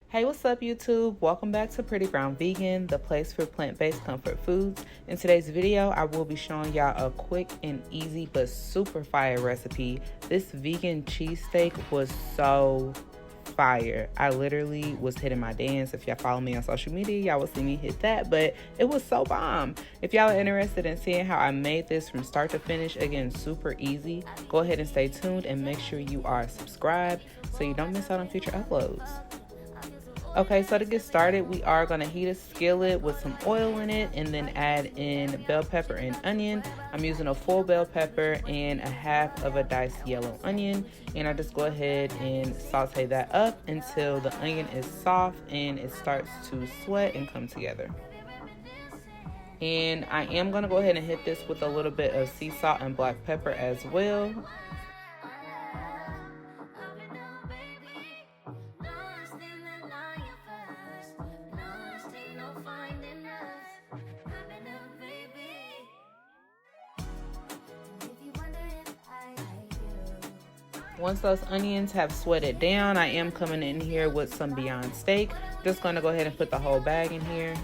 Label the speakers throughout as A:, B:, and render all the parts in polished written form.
A: Hey, what's up YouTube? Welcome back to Pretty Brown Vegan, the place for plant-based comfort foods. In today's video, I will be showing y'all a quick and easy but super fire recipe. This vegan cheesesteak was so fire. I literally was hitting my dance. If y'all follow me on social media, y'all will see me hit that, but it was so bomb. If y'all are interested in seeing how I made this from start to finish, again, super easy, go ahead and stay tuned and make sure you are subscribed so you don't miss out on future uploads. Okay, so to get started, we are going to heat a skillet with some oil in it and then add in bell pepper and onion. I'm using a full bell pepper and a half of a diced yellow onion. And I just go ahead and saute that up until the onion is soft and it starts to sweat and come together. And I am going to go ahead and hit this with a little bit of sea salt and black pepper as well. Once those onions have sweated down, I am coming in here with some Beyond Steak. Just gonna go ahead and put the whole bag in here.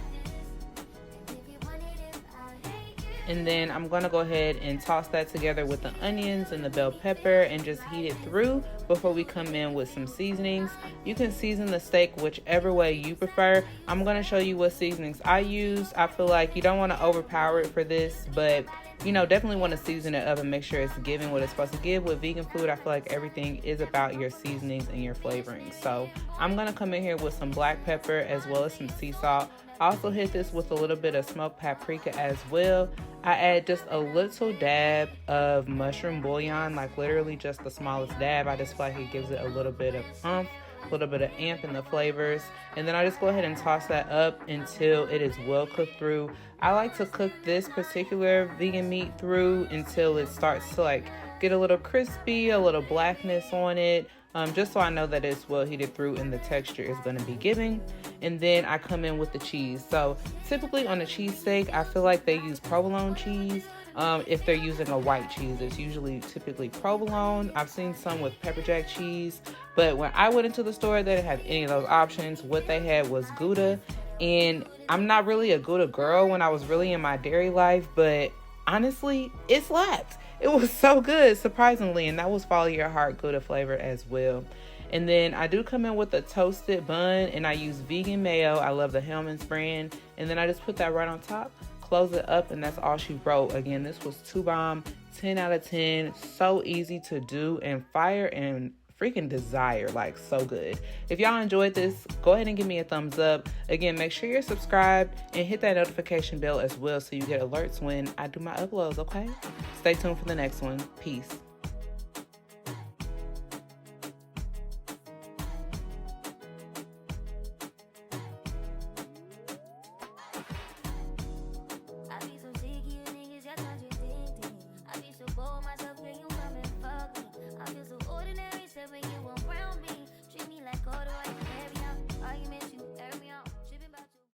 A: And then I'm gonna go ahead and toss that together with the onions and the bell pepper and just heat it through before we come in with some seasonings. You can season the steak whichever way you prefer. I'm gonna show you what seasonings I use. I feel like you don't wanna overpower it for this, but you know, definitely want to season it up and make sure it's giving what it's supposed to give. With vegan food, I feel like everything is about your seasonings and your flavorings. So I'm going to come in here with some black pepper as well as some sea salt. I also hit this with a little bit of smoked paprika as well. I add just a little dab of mushroom bouillon, like literally just the smallest dab. I just feel like it gives it a little bit of oomph, a little bit of amp in the flavors. And then I just go ahead and toss that up until it is well cooked through. I like to cook this particular vegan meat through until it starts to like get a little crispy, a little blackness on it, just so I know that it's well heated through and the texture is going to be giving. And then I come in with the cheese. So typically on a cheesesteak, I feel like they use provolone cheese. If they're using a white cheese, it's usually typically provolone. I've seen some with pepper jack cheese, but when I went into the store, they didn't have any of those options. What they had was Gouda, and I'm not really a Gouda girl when I was really in my dairy life, but honestly, it slapped. It was so good, surprisingly, and that was Follow Your Heart Gouda flavor as well. And then I do come in with a toasted bun, and I use vegan mayo. I love the Hellmann's brand, and then I just put that right on top. Close it up, and that's all she wrote. Again, this was 2 bomb, 10 out of 10. So easy to do and fire and freaking desire, like so good. If y'all enjoyed this, go ahead and give me a thumbs up. Again, make sure you're subscribed and hit that notification bell as well so you get alerts when I do my uploads, okay? Stay tuned for the next one. Peace.